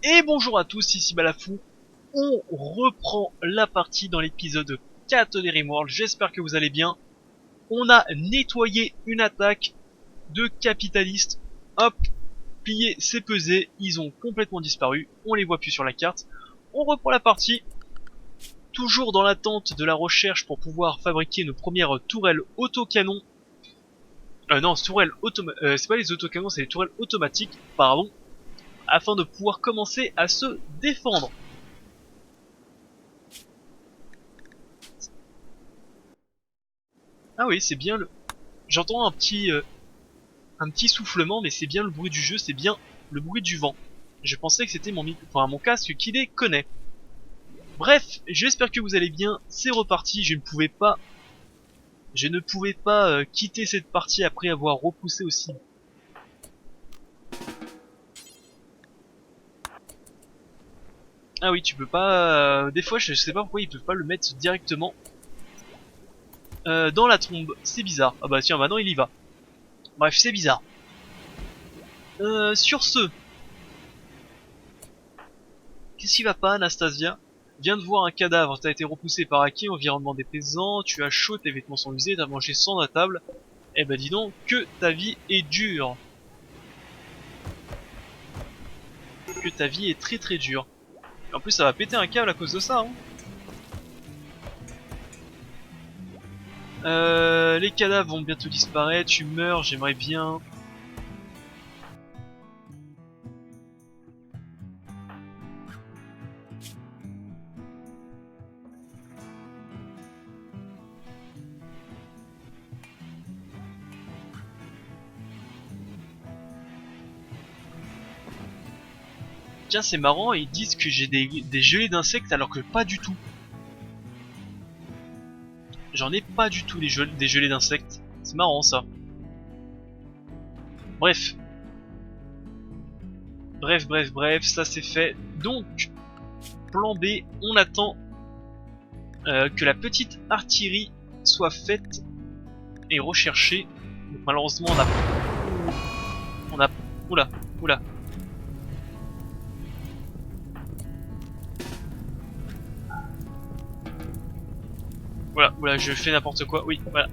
Et bonjour à tous, ici Balafou. On reprend la partie dans l'épisode 4 des Rimworld. J'espère que vous allez bien. On a nettoyé une attaque de capitalistes. Hop, plié, c'est pesé. Ils ont complètement disparu. On les voit plus sur la carte. On reprend la partie. Toujours dans l'attente de la recherche pour pouvoir fabriquer nos premières tourelles autocanon. Non, c'est pas les autocanons, c'est les tourelles automatiques, pardon. Afin de pouvoir commencer à se défendre. Ah oui, c'est bien le... J'entends un petit soufflement, mais c'est bien le bruit du jeu, c'est bien le bruit du vent. Je pensais que c'était mon casque qui les connaît. Bref, j'espère que vous allez bien, c'est reparti, je ne pouvais pas quitter cette partie après avoir repoussé aussi. Ah oui, tu peux pas... des fois, je sais pas pourquoi ils peuvent pas le mettre directement dans la tombe, c'est bizarre. Ah bah tiens, maintenant il y va. Bref, c'est bizarre. Sur ce... Qu'est-ce qui va pas, Anastasia? Viens de voir un cadavre, t'as été repoussé par Aki, environnement déplaisant, tu as chaud, tes vêtements sont usés, t'as mangé sans la table. Eh ben dis donc, que ta vie est dure. Que ta vie est très très dure. Et en plus ça va péter un câble à cause de ça, hein. Les cadavres vont bientôt disparaître, tu meurs, j'aimerais bien... Tiens, c'est marrant, ils disent que j'ai des gelées d'insectes alors que pas du tout. J'en ai pas du tout des gelées d'insectes. C'est marrant ça. Bref. Bref, ça c'est fait. Donc, plan B, on attend que la petite artillerie soit faite et recherchée. Donc, malheureusement, oula. Oula, je fais n'importe quoi. Oui, voilà,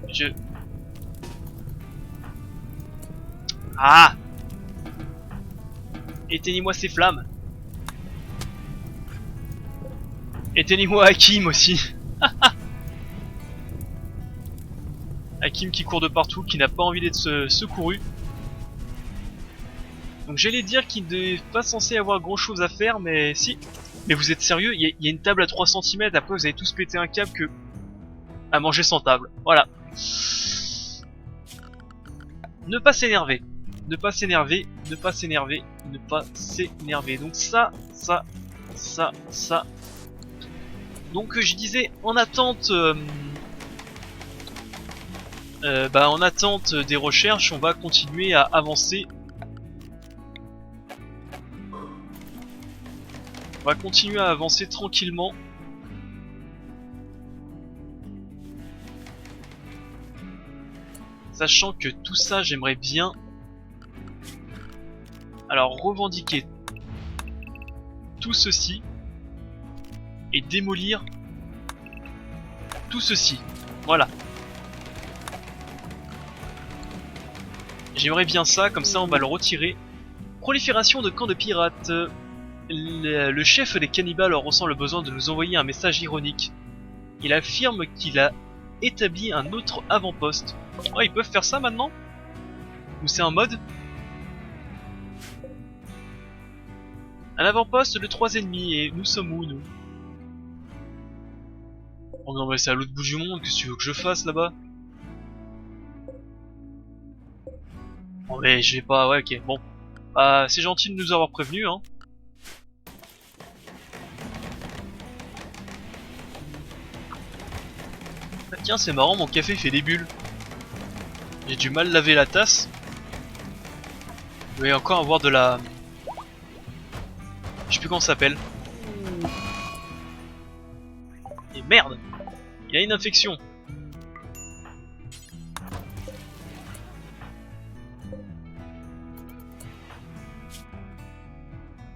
Ah! Éteignez-moi ces flammes. Éteignez-moi Hakim aussi. Hakim qui court de partout, qui n'a pas envie d'être secouru. Donc j'allais dire qu'il n'est pas censé avoir grand chose à faire, mais si. Mais vous êtes sérieux? Il y a une table à 3 cm, après vous avez tous pété un câble que... à manger sans table. Voilà. Ne pas s'énerver. Ne pas s'énerver. Donc ça. Donc je disais, en attente... en attente des recherches, on va continuer à avancer. On va continuer à avancer tranquillement. Sachant que tout ça, j'aimerais bien... Alors, revendiquer tout ceci. Et démolir tout ceci. Voilà. J'aimerais bien ça, comme ça on va le retirer. Prolifération de camps de pirates. Le chef des cannibales ressent le besoin de nous envoyer un message ironique. Il affirme qu'il a établi un autre avant-poste. Oh, ils peuvent faire ça maintenant? Ou c'est un mode? Un avant-poste de 3 ennemis, et nous sommes où, nous? Oh non, mais c'est à l'autre bout du monde, qu'est-ce que tu veux que je fasse là-bas? Oh mais je vais pas, ouais ok, bon. C'est gentil de nous avoir prévenus, hein. Ah, tiens, c'est marrant, mon café fait des bulles. J'ai du mal laver la tasse. Il va y encore avoir de la... Je sais plus comment ça s'appelle. Et merde! Il a une infection.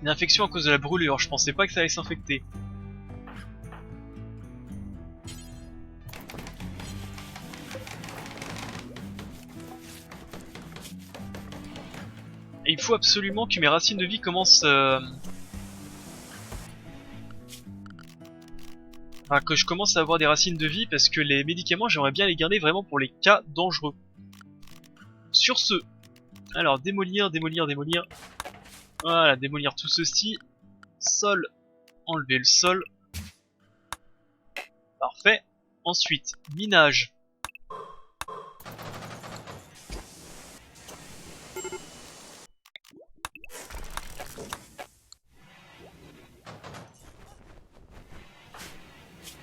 Une infection à cause de la brûlure, je pensais pas que ça allait s'infecter. Et il faut absolument que mes racines de vie commencent... Enfin, que je commence à avoir des racines de vie parce que les médicaments, j'aimerais bien les garder vraiment pour les cas dangereux. Sur ce, alors démolir, démolir, démolir. Voilà, démolir tout ceci. Sol, enlever le sol. Parfait. Ensuite, minage.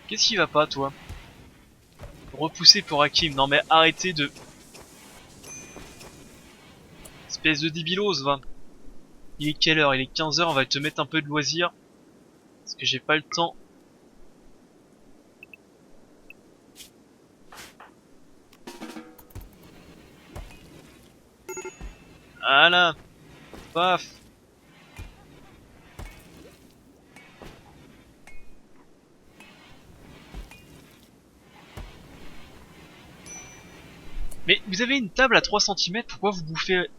Qu'est-ce qui va pas, toi? Repousser pour Hakim. Non mais arrêtez de... Espèce de débilose, va. Il est quelle heure? Il est 15 h, on va te mettre un peu de loisir. Parce que j'ai pas le temps. Voilà. Paf. Mais vous avez une table à 3 cm, pourquoi vous bouffez...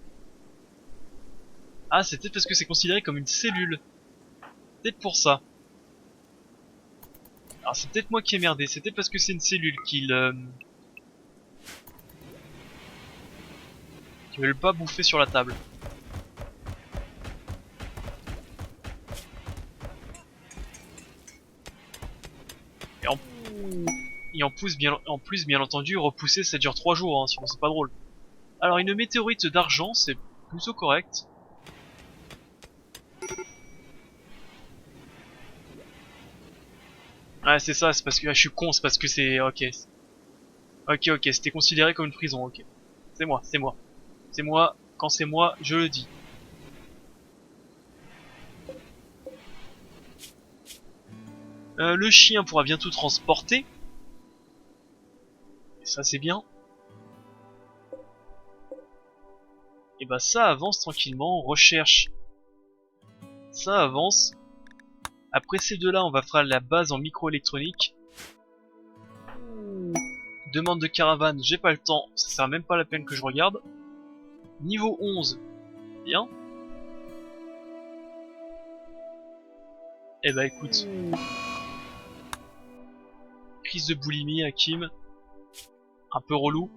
Ah, c'est peut-être parce que c'est considéré comme une cellule. Peut-être pour ça. Alors c'est peut-être moi qui ai merdé, c'est peut-être parce que c'est une cellule qu'ils veulent pas bouffer sur la table. Et en, en plus, bien entendu, repousser ça dure 3 jours, hein, sinon c'est pas drôle. Alors une météorite d'argent, c'est plutôt correct. Ah c'est ça, c'est parce que je suis con, c'est parce que c'est... Ok. Ok, c'était considéré comme une prison, ok. C'est moi, c'est moi. C'est moi, quand c'est moi, je le dis. Le chien pourra bientôt transporter. Et ça c'est bien. Et bah ça avance tranquillement, recherche. Ça avance. Après ces deux-là, on va faire la base en microélectronique. Demande de caravane, j'ai pas le temps, ça sert même pas la peine que je regarde. Niveau 11, bien. Eh bah écoute. Crise de boulimie, Hakim. Un peu relou.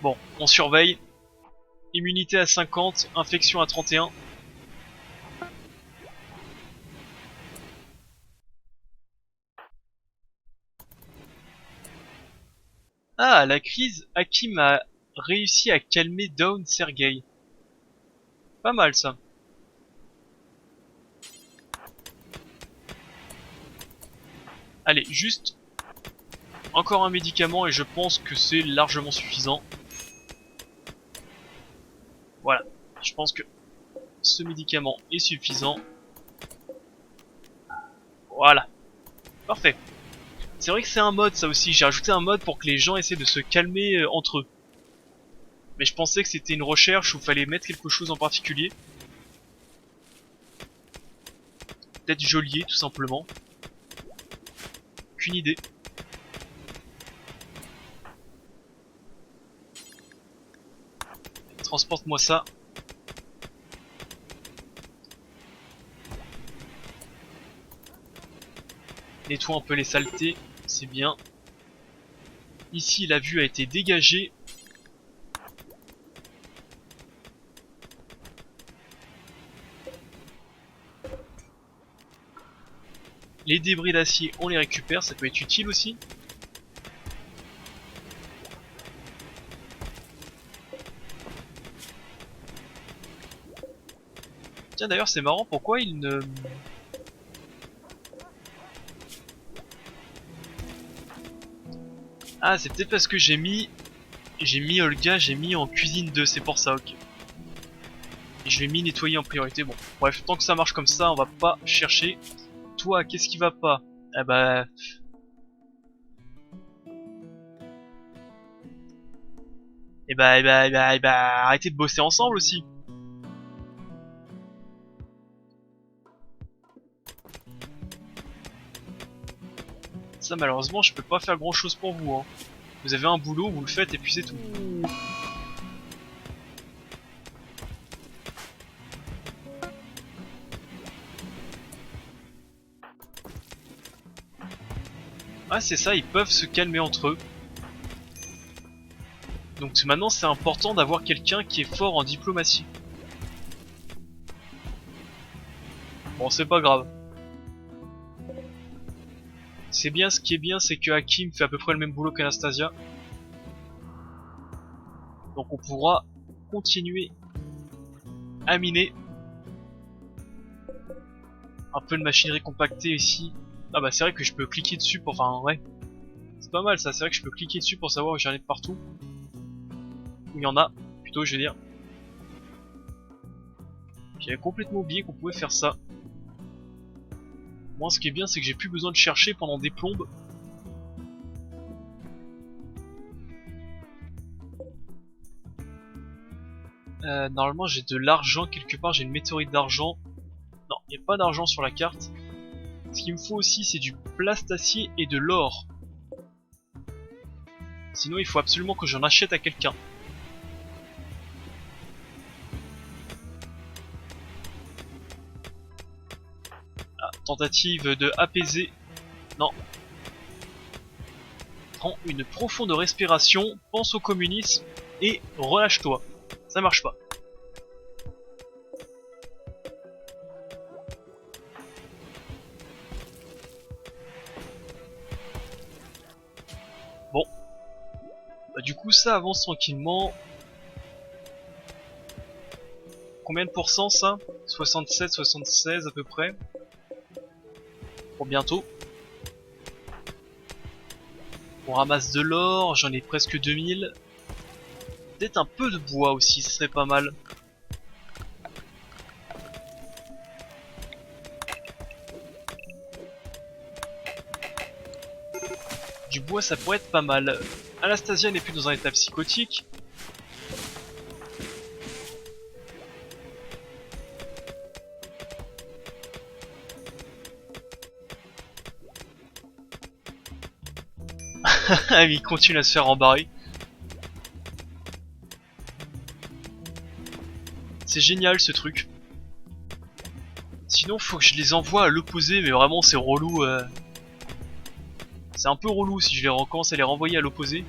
Bon, on surveille. Immunité à 50, infection à 31. Ah, la crise, Hakim a réussi à calmer Down Sergei. Pas mal ça. Allez, juste encore un médicament et je pense que c'est largement suffisant. Voilà, je pense que ce médicament est suffisant. Voilà, parfait. C'est vrai que c'est un mode ça aussi, j'ai rajouté un mode pour que les gens essaient de se calmer entre eux. Mais je pensais que c'était une recherche où il fallait mettre quelque chose en particulier. Peut-être geôlier tout simplement. Aucune idée. Transporte-moi ça. Nettoie un peu les saletés, c'est bien. Ici la vue a été dégagée. Les débris d'acier, on les récupère, ça peut être utile aussi. Tiens d'ailleurs c'est marrant, pourquoi il ne... Ah c'est peut-être parce que j'ai mis Olga, j'ai mis en cuisine 2, c'est pour ça, ok. Et je l'ai mis nettoyer en priorité, bon. Bref, tant que ça marche comme ça, on va pas chercher. Toi, qu'est-ce qui va pas? Ah bah... arrêtez de bosser ensemble aussi. Ça, malheureusement, je peux pas faire grand chose pour vous, hein. Vous avez un boulot, vous le faites et puis c'est tout. Ah, c'est ça, ils peuvent se calmer entre eux. Donc maintenant, c'est important d'avoir quelqu'un qui est fort en diplomatie. Bon, c'est pas grave. C'est bien, ce qui est bien, c'est que Hakim fait à peu près le même boulot qu'Anastasia. Donc on pourra continuer à miner. Un peu de machinerie compactée ici. Ah bah c'est vrai que je peux cliquer dessus pour... Enfin ouais. C'est pas mal ça, c'est vrai que je peux cliquer dessus pour savoir où j'en ai de partout. Où il y en a, plutôt je veux dire. J'avais complètement oublié qu'on pouvait faire ça. Moi ce qui est bien c'est que j'ai plus besoin de chercher pendant des plombes. Normalement j'ai de l'argent quelque part, j'ai une météorite d'argent. Non, il n'y a pas d'argent sur la carte. Ce qu'il me faut aussi c'est du plastacier et de l'or. Sinon il faut absolument que j'en achète à quelqu'un. Ah, tentative de apaiser. Non. Prends une profonde respiration, pense au communisme et relâche-toi. Ça marche pas. Bon. Bah, du coup ça avance tranquillement. Combien de pourcents ça? 67, 76 à peu près. Pour bientôt. On ramasse de l'or, j'en ai presque 2000. Peut-être un peu de bois aussi, ce serait pas mal. Du bois ça pourrait être pas mal. Anastasia n'est plus dans un état psychotique. Il continue à se faire embarrer. C'est génial ce truc. Sinon faut que je les envoie à l'opposé, mais vraiment c'est relou. C'est un peu relou si je les recommence à les renvoyer à l'opposé.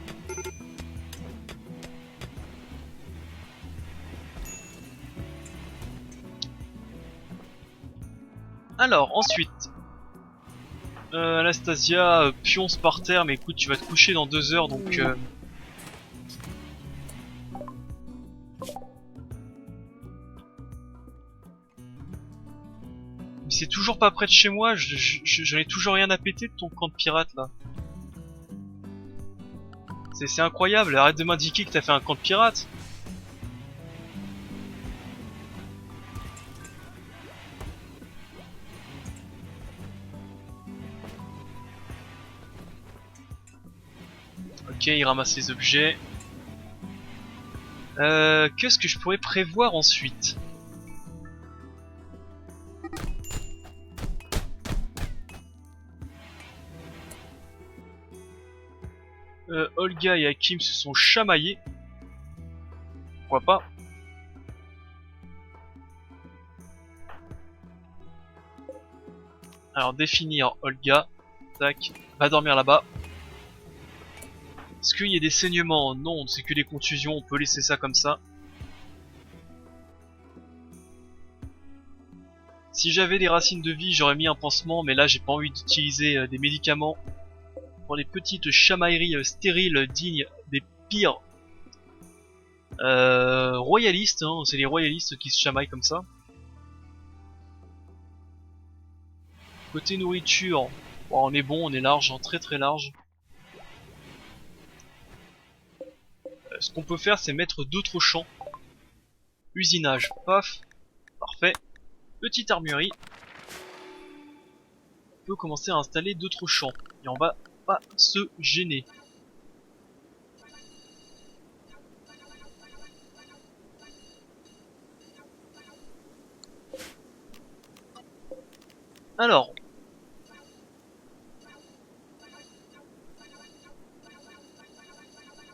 Alors ensuite, Anastasia pionce par terre, mais écoute tu vas te coucher dans 2 heures donc... Mais c'est toujours pas près de chez moi, j'en ai toujours rien à péter de ton camp de pirate là. C'est incroyable, arrête de m'indiquer que t'as fait un camp de pirate. Ok, il ramasse les objets. Qu'est-ce que je pourrais prévoir ensuite? Olga et Hakim se sont chamaillés. Pourquoi pas? Alors définir Olga. Tac. Va dormir là-bas. Est-ce qu'il y a des saignements? Non, c'est que des contusions, on peut laisser ça comme ça. Si j'avais des racines de vie, j'aurais mis un pansement, mais là j'ai pas envie d'utiliser des médicaments pour les petites chamailleries stériles dignes des pires royalistes, hein. C'est les royalistes qui se chamaillent comme ça. Côté nourriture, bon, on est bon, on est large, hein, très très large. Ce qu'on peut faire c'est mettre d'autres champs. Usinage, paf, parfait. Petite armurerie. On peut commencer à installer d'autres champs. Et on va pas se gêner. Alors,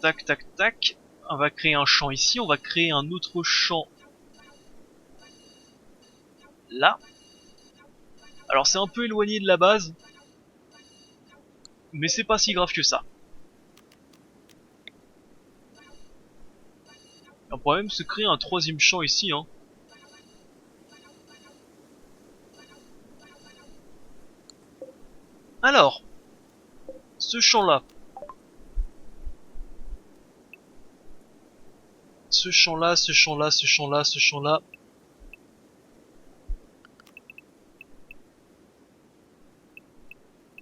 tac tac tac, on va créer un champ ici, on va créer un autre champ là. Alors c'est un peu éloigné de la base, mais c'est pas si grave que ça. On pourrait même se créer un troisième champ ici, hein. Alors, ce champ-là. Ce champ-là, ce champ-là, ce champ-là, ce champ-là.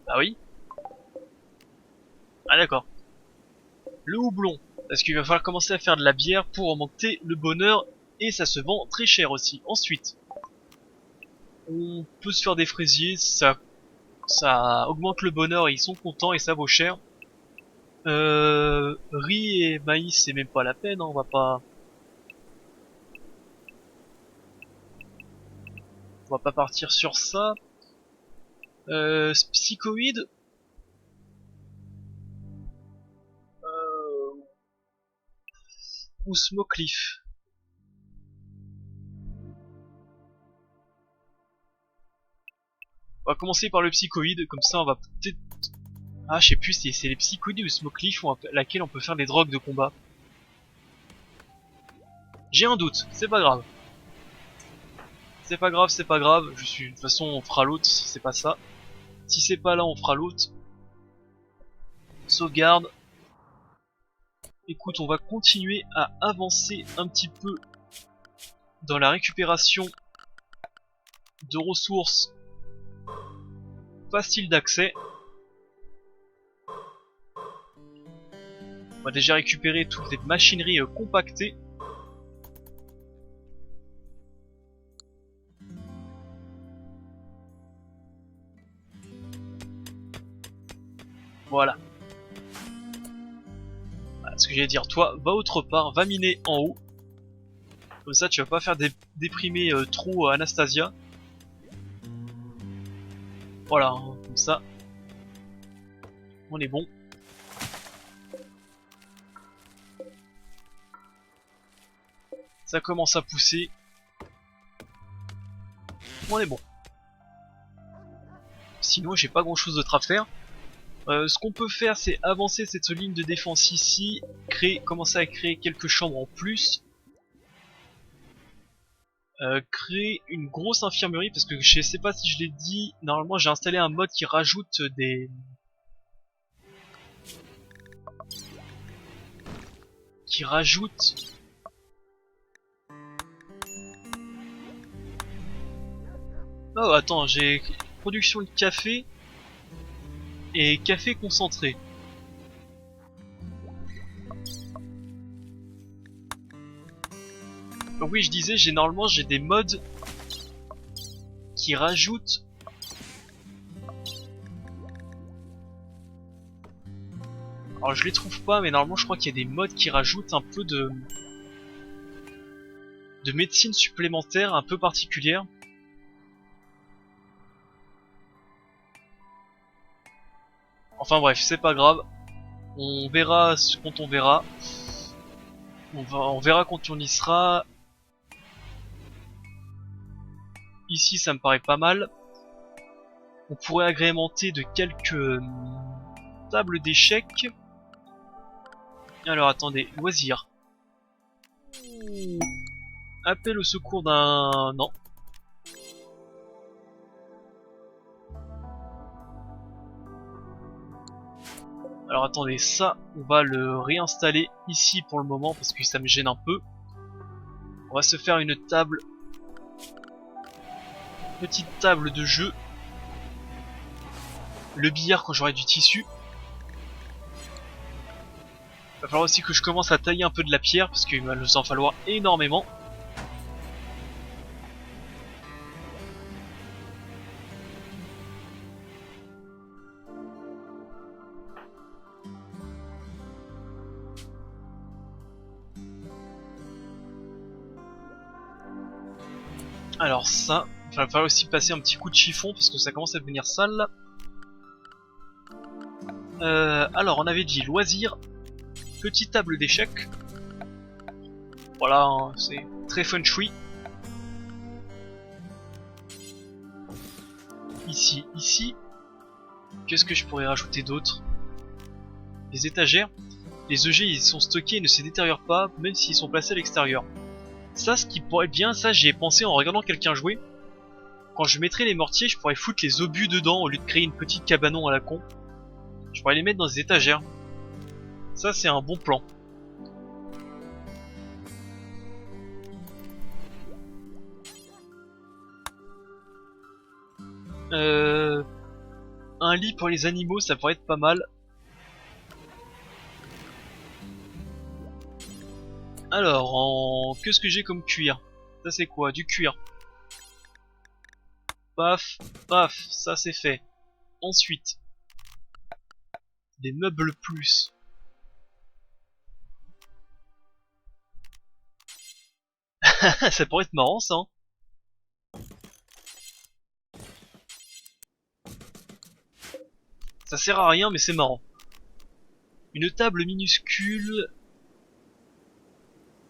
Ah oui. Ah d'accord. Le houblon. Parce qu'il va falloir commencer à faire de la bière pour augmenter le bonheur. Et ça se vend très cher aussi. Ensuite, on peut se faire des fraisiers. Ça augmente le bonheur et ils sont contents et ça vaut cher. Riz et maïs, c'est même pas la peine, hein, on va pas partir sur ça. Psychoïde. Ou Smokeleaf. On va commencer par le psychoïde, comme ça on va peut-être... Ah, je sais plus si c'est les psychoïdes ou le Smokeleaf laquelle on peut faire des drogues de combat. J'ai un doute, c'est pas grave. C'est pas grave, c'est pas grave. De toute façon, on fera l'autre si c'est pas ça. Si c'est pas là, on fera l'autre. Sauvegarde. Écoute, on va continuer à avancer un petit peu dans la récupération de ressources faciles d'accès. On va déjà récupérer toutes les machineries compactées. Voilà. Ce que j'allais dire, toi, va autre part, va miner en haut. Comme ça, tu vas pas faire déprimer trop Anastasia. Voilà, hein, comme ça. On est bon. Ça commence à pousser. On est bon. Sinon, j'ai pas grand chose d'autre à faire. Ce qu'on peut faire, c'est avancer cette ligne de défense ici, commencer à créer quelques chambres en plus, créer une grosse infirmerie, parce que je sais pas si je l'ai dit, normalement j'ai installé un mode qui rajoute des... Oh attends, j'ai production de café et café concentré. Donc oui, je disais, normalement j'ai des mods qui rajoutent alors je les trouve pas, mais normalement je crois qu'il y a des mods qui rajoutent un peu de médecine supplémentaire un peu particulière. Enfin bref, c'est pas grave. On verra quand on verra. On verra quand on y sera. Ici, ça me paraît pas mal. On pourrait agrémenter de quelques tables d'échecs. Alors attendez, loisirs. Appel au secours d'un... Non. Alors attendez, ça, on va le réinstaller ici pour le moment parce que ça me gêne un peu. On va se faire une table. Petite table de jeu. Le billard quand j'aurai du tissu. Il va falloir aussi que je commence à tailler un peu de la pierre parce qu'il va nous en falloir énormément. Alors ça, Enfin, il va falloir aussi passer un petit coup de chiffon parce que ça commence à devenir sale là. Alors on avait dit loisirs, petite table d'échecs. Voilà, hein, c'est très feng shui. Ici. Qu'est-ce que je pourrais rajouter d'autre? Les étagères. Les objets ils sont stockés et ne se détériorent pas, même s'ils sont placés à l'extérieur. Ça, ce qui pourrait être bien, ça j'y ai pensé en regardant quelqu'un jouer. Quand je mettrais les mortiers, je pourrais foutre les obus dedans au lieu de créer une petite cabanon à la con. Je pourrais les mettre dans des étagères. Ça, c'est un bon plan. Un lit pour les animaux, ça pourrait être pas mal. Alors, qu'est-ce que j'ai comme cuir? Ça c'est quoi? Du cuir. Paf, paf, ça c'est fait. Ensuite, des meubles plus. Ça pourrait être marrant ça, hein. Ça sert à rien mais c'est marrant. Une table minuscule.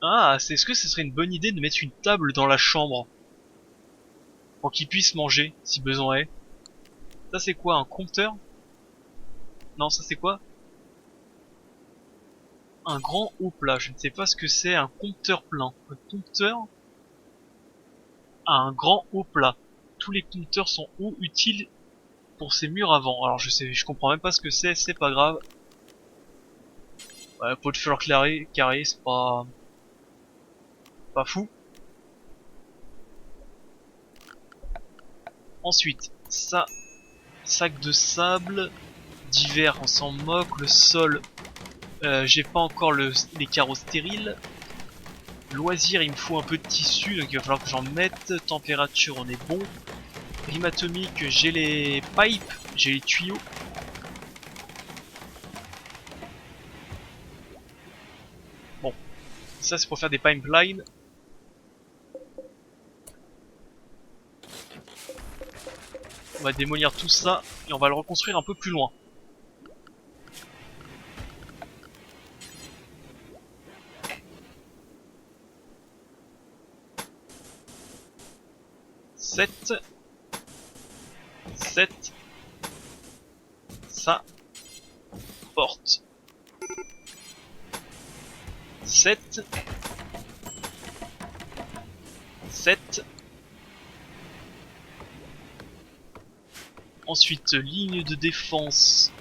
Ah, est-ce que ce serait une bonne idée de mettre une table dans la chambre pour qu'ils puissent manger si besoin est? Ça c'est quoi, un compteur? Non, ça c'est quoi? Un grand haut plat, je ne sais pas ce que c'est, un compteur plein. Un compteur à un grand haut plat. Tous les compteurs sont ou utiles pour ces murs avant. Alors je comprends même pas ce que c'est pas grave. Ouais, pot de fleurs carré, c'est pas fou. Ensuite, ça, sac de sable, d'hiver on s'en moque, le sol, j'ai pas encore les carreaux stériles. Loisir, il me faut un peu de tissu, donc il va falloir que j'en mette. Température, on est bon. Rime atomique, j'ai les pipes, j'ai les tuyaux. Bon, ça c'est pour faire des pipelines. On va démolir tout ça et on va le reconstruire un peu plus loin. Sept. Ça. Porte. 7. Ensuite, ligne de défense.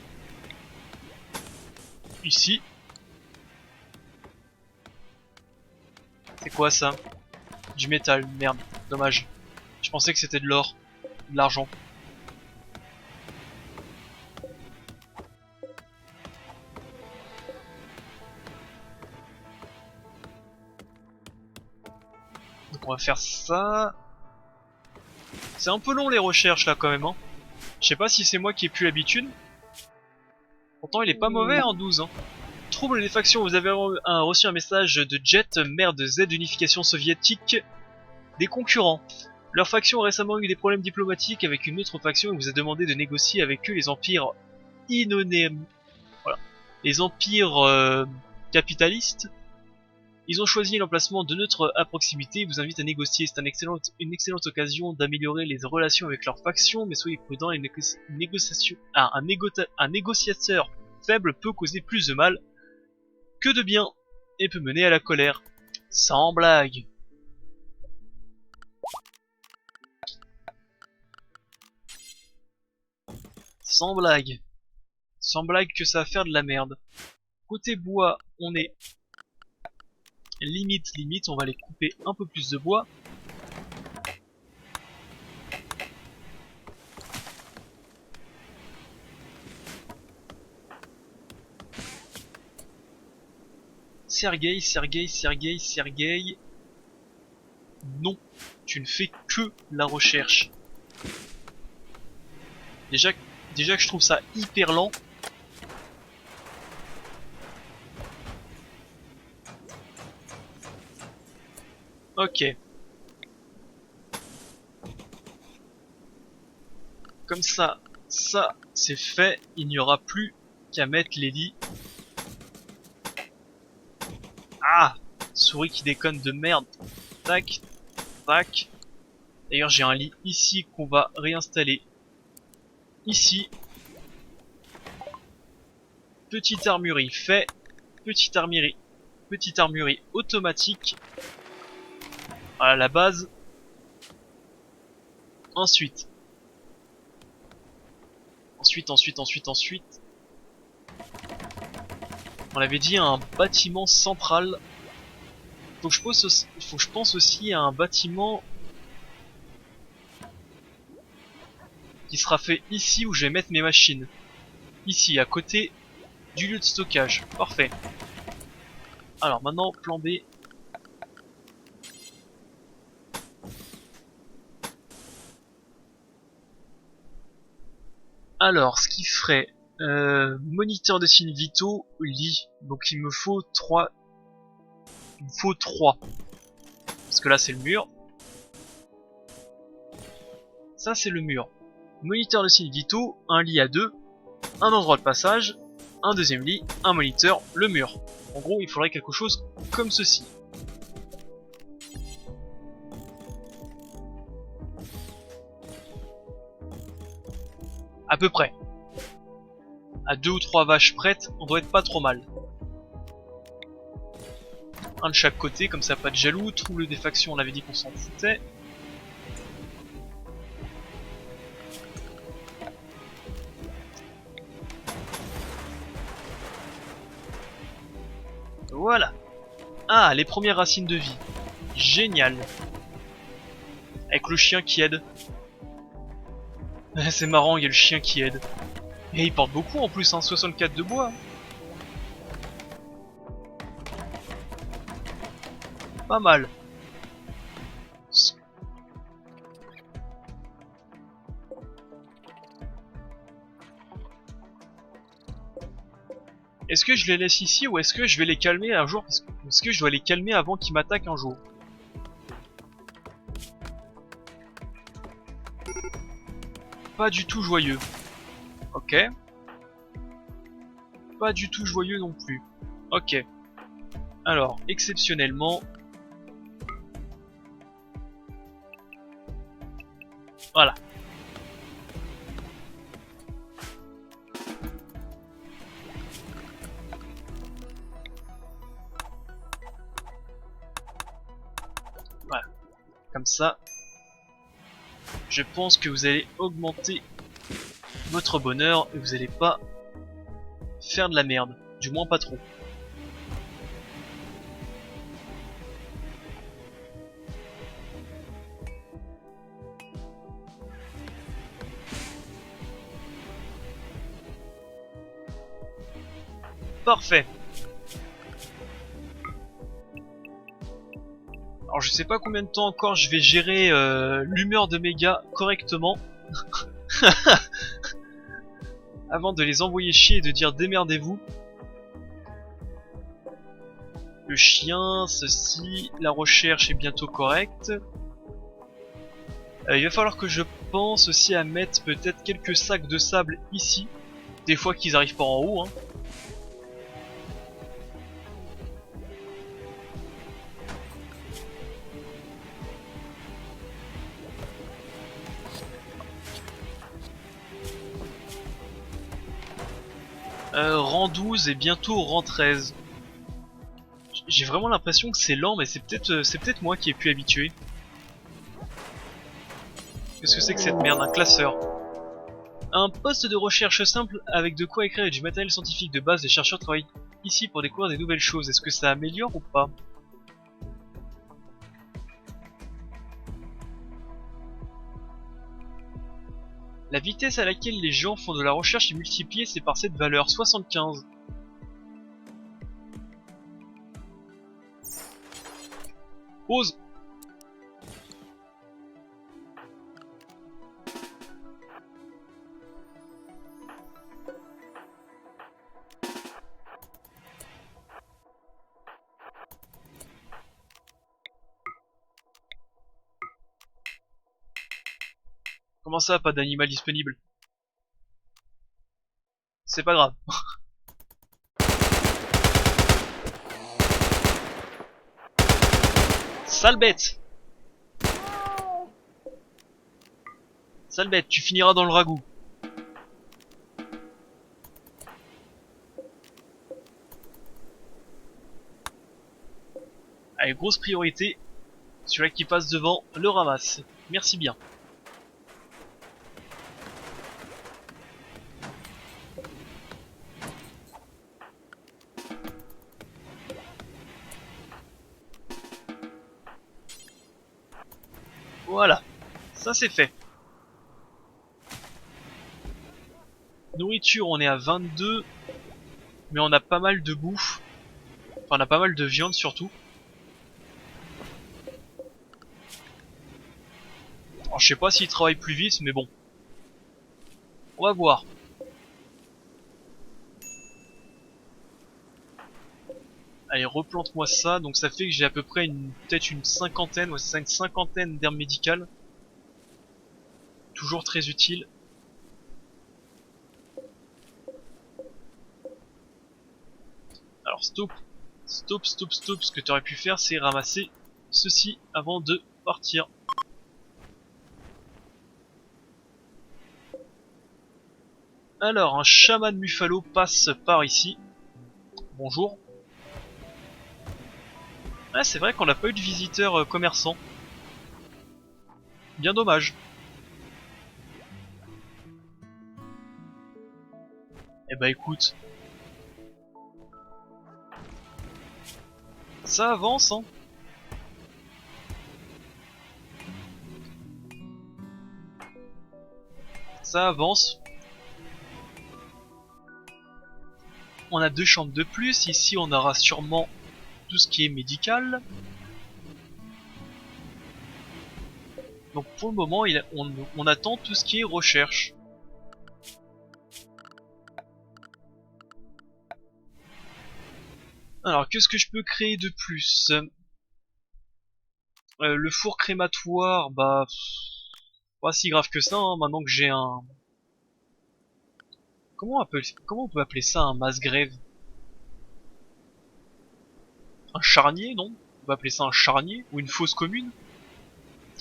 Ici. C'est quoi ça? Du métal, merde, dommage. Je pensais que c'était de l'or, de l'argent. Donc on va faire ça. C'est un peu long les recherches là quand même, hein. Je sais pas si c'est moi qui ai plus l'habitude. Pourtant il est pas mauvais en 12, hein. Trouble des factions, vous avez reçu un message de Jet, maire de Z unification soviétique, des concurrents. Leur faction a récemment eu des problèmes diplomatiques avec une autre faction et vous a demandé de négocier avec eux les empires voilà. Les empires capitalistes. Ils ont choisi l'emplacement de neutre à proximité et vous invitent à négocier. C'est une excellente occasion d'améliorer les relations avec leur faction, mais soyez prudents, une négociation, un négociateur faible peut causer plus de mal que de bien et peut mener à la colère. Sans blague. Sans blague. Sans blague que ça va faire de la merde. Côté bois, on est limite, on va aller couper un peu plus de bois. Sergueï. Non, tu ne fais que la recherche. Déjà que je trouve ça hyper lent. Ok. Comme ça, ça c'est fait. Il n'y aura plus qu'à mettre les lits. Ah, souris qui déconne de merde. Tac, tac. D'ailleurs j'ai un lit ici qu'on va réinstaller. Ici. Petite armurerie fait. Petite armurerie automatique. À la base. Ensuite. Ensuite. On l'avait dit, un bâtiment central. Faut que je pense aussi à un bâtiment qui sera fait ici où je vais mettre mes machines. Ici, à côté du lieu de stockage. Parfait. Alors maintenant, plan B. Alors, ce qui ferait moniteur de signes vitaux, lit. Donc il me faut 3. Il me faut 3. Parce que là c'est le mur. Ça c'est le mur. Moniteur de signes vitaux, un lit à 2, un endroit de passage, un deuxième lit, un moniteur, le mur. En gros, il faudrait quelque chose comme ceci. À peu près. À 2 ou 3 vaches prêtes, on doit être pas trop mal. Un de chaque côté, comme ça pas de jaloux. Trouble des factions, on avait dit qu'on s'en foutait. Voilà. Ah, les premières racines de vie. Génial. Avec le chien qui aide. C'est marrant, il y a le chien qui aide. Et il porte beaucoup en plus, hein, 64 de bois. Pas mal. Est-ce que je les laisse ici ou est-ce que je vais les calmer un jour? Est-ce que je dois les calmer avant qu'ils m'attaquent un jour? Pas du tout joyeux. Ok. Pas du tout joyeux non plus. Ok. Alors, exceptionnellement... Voilà. Voilà. Comme ça. Je pense que vous allez augmenter votre bonheur et vous allez pas faire de la merde. Du moins pas trop. Parfait. Alors je sais pas combien de temps encore je vais gérer l'humeur de Méga correctement. Avant de les envoyer chier et de dire démerdez-vous. Le chien, ceci, la recherche est bientôt correcte. Il va falloir que je pense aussi à mettre peut-être quelques sacs de sable ici. Des fois qu'ils arrivent pas en haut, hein. Rang 12 et bientôt rang 13. J'ai vraiment l'impression que c'est lent, mais c'est peut-être moi qui ai pu habituer. Qu'est-ce que c'est que cette merde? Un classeur. Un poste de recherche simple avec de quoi écrire et du matériel scientifique de base. Les chercheurs travaillent ici pour découvrir des nouvelles choses. Est-ce que ça améliore ou pas? La vitesse à laquelle les gens font de la recherche est multipliée, c'est par cette valeur, 75. Pause. Comment ça, pas d'animal disponible? C'est pas grave. Sale bête! Sale bête, tu finiras dans le ragoût. Allez, grosse priorité. Celui-là qui passe devant le ramasse. Merci bien. Voilà. Ça c'est fait. Nourriture, on est à 22. Mais on a pas mal de bouffe. Enfin, on a pas mal de viande surtout. Alors, je sais pas s'il travaille plus vite, mais bon. On va voir. Allez, replante-moi ça. Donc ça fait que j'ai à peu près peut-être une cinquantaine, ouais c'est ça, une cinquantaine d'herbes médicales. Toujours très utile. Alors stop. Stop, stop, stop. Ce que tu aurais pu faire, c'est ramasser ceci avant de partir. Alors, un chaman Muffalo passe par ici. Bonjour. Ah, c'est vrai qu'on n'a pas eu de visiteurs commerçants. Bien dommage. Eh bah écoute. Ça avance, hein. Ça avance. On a 2 chambres de plus. Ici, on aura sûrement tout ce qui est médical. Donc pour le moment, on attend tout ce qui est recherche. Alors, qu'est-ce que je peux créer de plus? Le four crématoire, bah... pas si grave que ça, hein, maintenant que j'ai un... Comment on peut appeler ça un masse-grève? Un charnier, non? On peut appeler ça un charnier? Ou une fosse commune?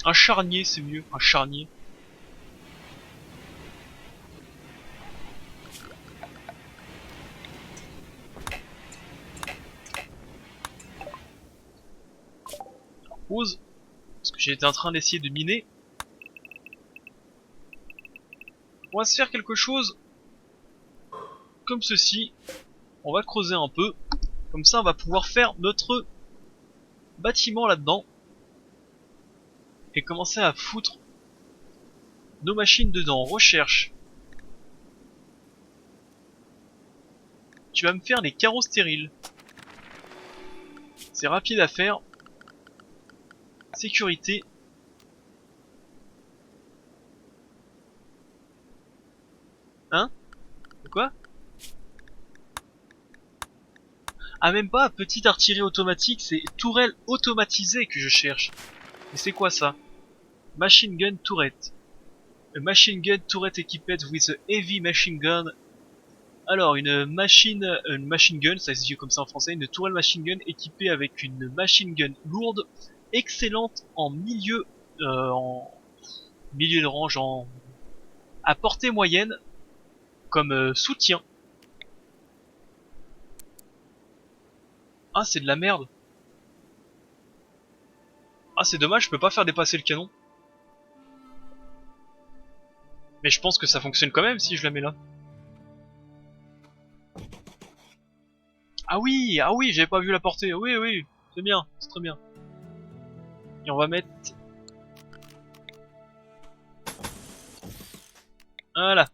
Un charnier, c'est mieux, un charnier. Pause, parce que j'étais en train d'essayer de miner. On va se faire quelque chose comme ceci. On va creuser un peu. Comme ça, on va pouvoir faire notre bâtiment là-dedans. Et commencer à foutre nos machines dedans. Recherche. Tu vas me faire les carreaux stériles. C'est rapide à faire. Sécurité. Hein? Quoi? Ah, même pas petite artillerie automatique, c'est tourelle automatisée que je cherche. Mais c'est quoi ça? Machine gun turret. A machine gun turret equipped with a heavy machine gun. Alors, une machine gun, ça se dit comme ça en français, une tourelle machine gun équipée avec une machine gun lourde, excellente en milieu de range, à portée moyenne, comme soutien. Ah, c'est de la merde. Ah, c'est dommage, je peux pas faire dépasser le canon. Mais je pense que ça fonctionne quand même si je la mets là. Ah oui, j'avais pas vu la portée. Oui, oui, c'est bien, c'est très bien. Et on va mettre... Voilà.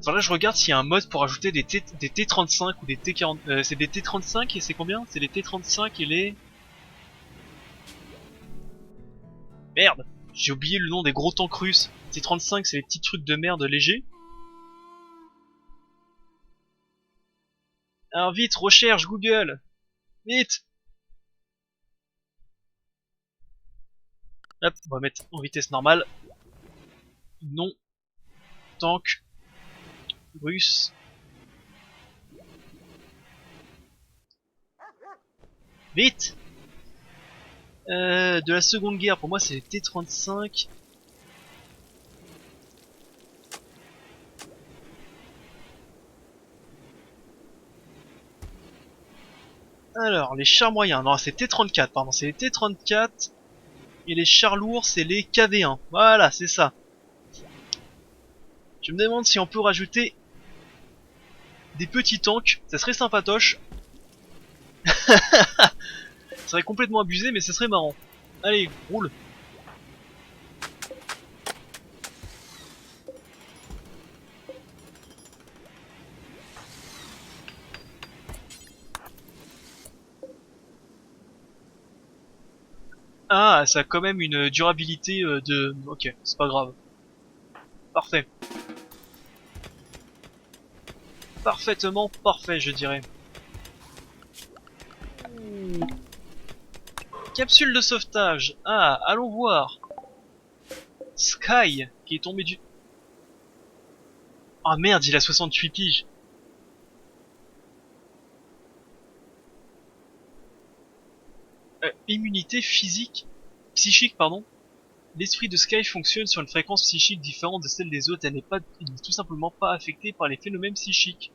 Alors là, je regarde s'il y a un mode pour ajouter des T35 ou des T40... c'est des T35 et c'est combien? C'est les T35 et les... Merde, j'ai oublié le nom des gros tanks russes. T35, c'est les petits trucs de merde légers. Alors vite, recherche, Google. Vite. Hop, on va mettre en vitesse normale. Non. Tank. Russe. Vite. De la seconde guerre, pour moi c'est les T-35. Alors, les chars moyens, non c'est T-34, pardon, c'est les T-34. Et les chars lourds, c'est les KV-1. Voilà, c'est ça. Je me demande si on peut rajouter des petits tanks, ça serait sympatoche. Ça serait complètement abusé, mais ça serait marrant. Allez, roule. Ah, ça a quand même une durabilité de... Ok, c'est pas grave. Parfait. Parfaitement parfait, je dirais. Capsule de sauvetage. Ah, allons voir. Sky, qui est tombé du... Ah merde, il a 68 piges. Immunité physique... Psychique, pardon. L'esprit de Sky fonctionne sur une fréquence psychique différente de celle des autres. Elle n'est tout simplement pas affectée par les phénomènes psychiques.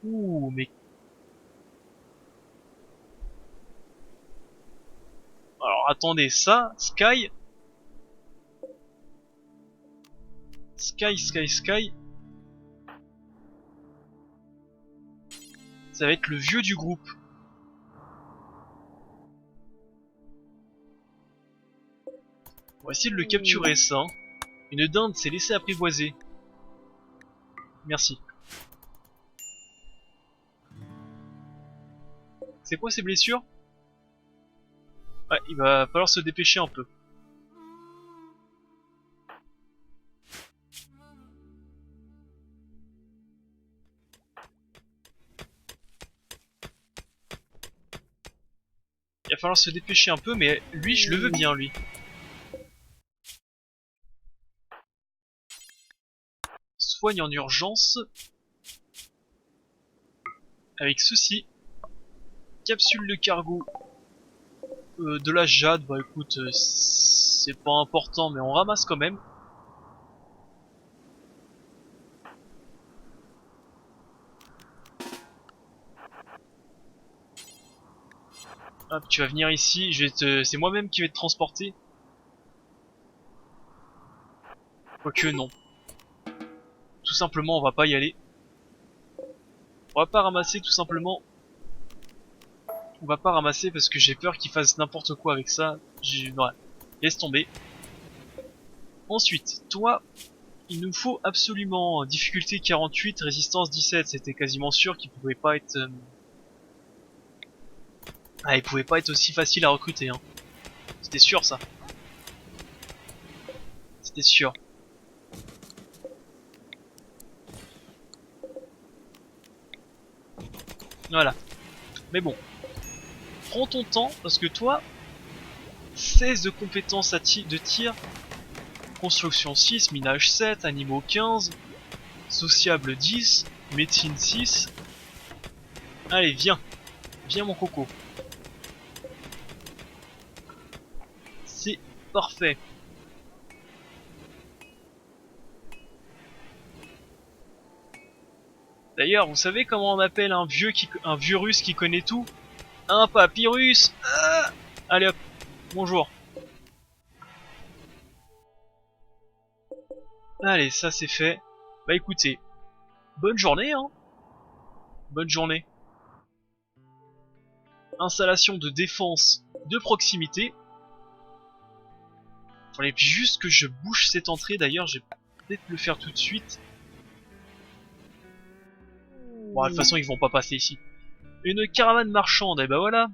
Ouh, mais... Alors attendez, ça, Sky... Sky... Ça va être le vieux du groupe. On va essayer de le capturer, ça. Hein. Une dinde s'est laissée apprivoiser. Merci. C'est quoi ces blessures? Ouais, il va falloir se dépêcher un peu. Il va falloir se dépêcher un peu, mais lui, je le veux bien, lui. Soigne en urgence. Avec ceci. Capsule de cargo. De la jade, bah écoute, c'est pas important, mais on ramasse quand même. Hop, tu vas venir ici, c'est moi-même qui vais te transporter. Quoique non. Tout simplement, on va pas y aller. On va pas ramasser tout simplement. On va pas ramasser parce que j'ai peur qu'il fasse n'importe quoi avec ça. Ouais, laisse tomber. Ensuite, toi, il nous faut absolument difficulté 48, résistance 17. C'était quasiment sûr qu'il pouvait pas être... Ah, il pouvait pas être aussi facile à recruter. Hein. C'était sûr ça. C'était sûr. Voilà. Mais bon. Prends ton temps parce que toi, 16 de compétences de tir, construction 6, minage 7, animaux 15, sociable 10, médecine 6. Allez, viens. Viens mon coco. C'est parfait. D'ailleurs, vous savez comment on appelle un vieux russe qui connaît tout? Un papyrus. Ah, allez hop, bonjour. Allez, ça c'est fait. Bah écoutez, bonne journée hein. Bonne journée. Installation de défense de proximité. Fallait juste que je bouge cette entrée, d'ailleurs je vais peut-être le faire tout de suite. Bon, de toute façon ils vont pas passer ici. Une caravane marchande, et bah voilà.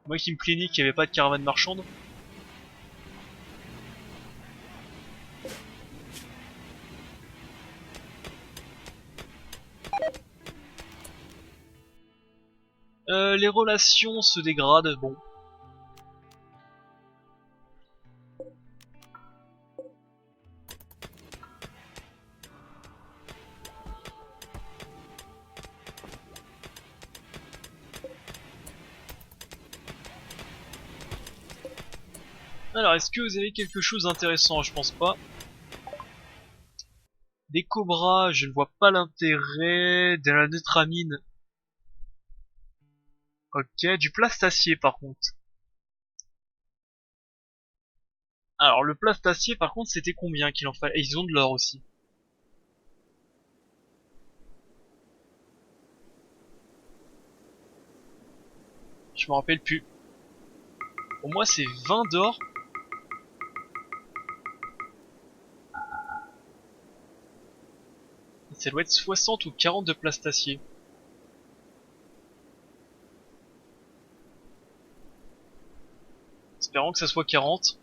Moi qui me plaignais qu'il n'y avait pas de caravane marchande. Les relations se dégradent, bon. Alors, est-ce que vous avez quelque chose d'intéressant? Je pense pas. Des cobras, je ne vois pas l'intérêt. De la neutramine. Ok, du plastacier par contre. Alors, le plastacier par contre, c'était combien qu'il en fallait? Et ils ont de l'or aussi. Je me rappelle plus. Pour moi, c'est 20 d'or. Ça doit être 60 ou 40 de plastacier. Espérons que ça soit 40.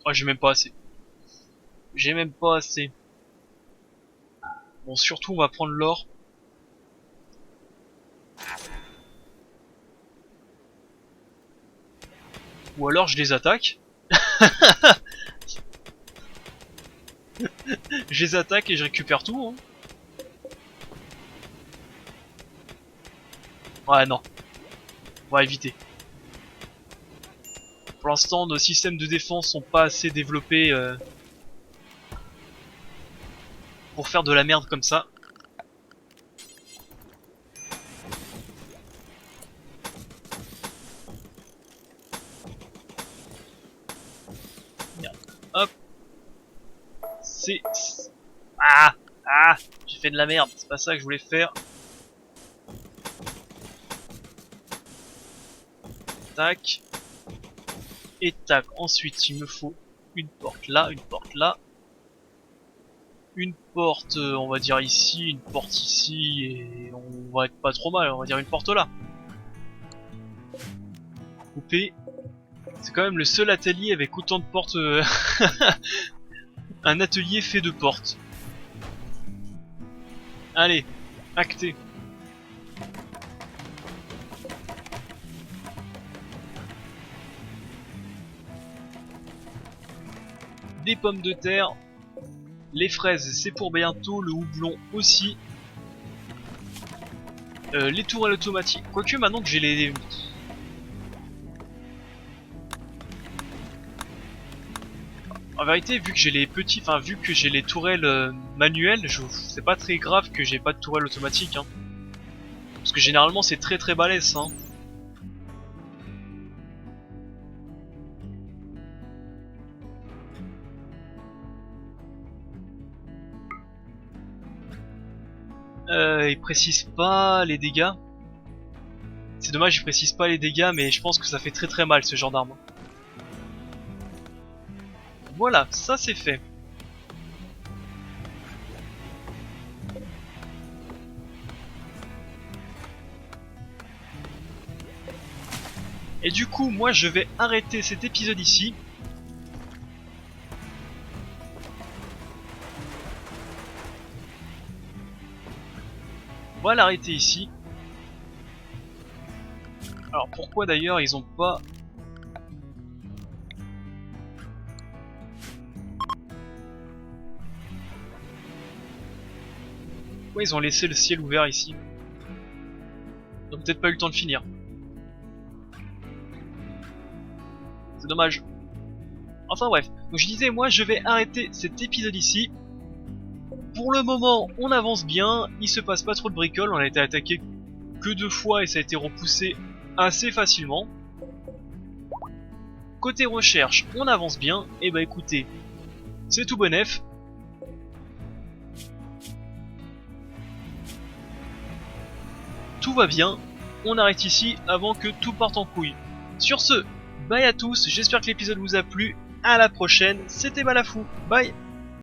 Oh, j'ai même pas assez. J'ai même pas assez. Bon, surtout, on va prendre l'or. Ou alors, je les attaque. Je les attaque et je récupère tout. Hein. Ouais, non. On va éviter. Pour l'instant, nos systèmes de défense sont pas assez développés pour faire de la merde comme ça. Merde. Hop. C'est... Ah. J'ai fait de la merde. C'est pas ça que je voulais faire. Tac. Et tac. Ensuite, il me faut une porte là, une porte là. Une porte, on va dire ici, une porte ici, et on va être pas trop mal, on va dire une porte là. Couper. C'est quand même le seul atelier avec autant de portes. Un atelier fait de portes. Allez, acté. Des pommes de terre. Les fraises, c'est pour bientôt. Le houblon aussi. Les tourelles automatiques. Quoique maintenant que j'ai les... En vérité, vu que j'ai les petits, enfin vu que j'ai les tourelles manuelles, c'est pas très grave que j'ai pas de tourelle automatique. Hein. Parce que généralement c'est très très balèze. Hein. Il précise pas les dégâts. C'est dommage, il précise pas les dégâts, mais je pense que ça fait très très mal ce genre d'arme. Voilà, ça c'est fait. Et du coup, moi je vais arrêter cet épisode ici. On va l'arrêter ici. Alors pourquoi d'ailleurs ils ont pas... Pourquoi ils ont laissé le ciel ouvert ici? Ils ont peut-être pas eu le temps de finir. C'est dommage. Enfin bref, donc je disais, moi je vais arrêter cet épisode ici. Pour le moment, on avance bien, il se passe pas trop de bricoles, on a été attaqué que 2 fois et ça a été repoussé assez facilement. Côté recherche, on avance bien, et bah écoutez, c'est tout bonef. Tout va bien, on arrête ici avant que tout parte en couille. Sur ce, bye à tous, j'espère que l'épisode vous a plu, à la prochaine, c'était Balafou, bye.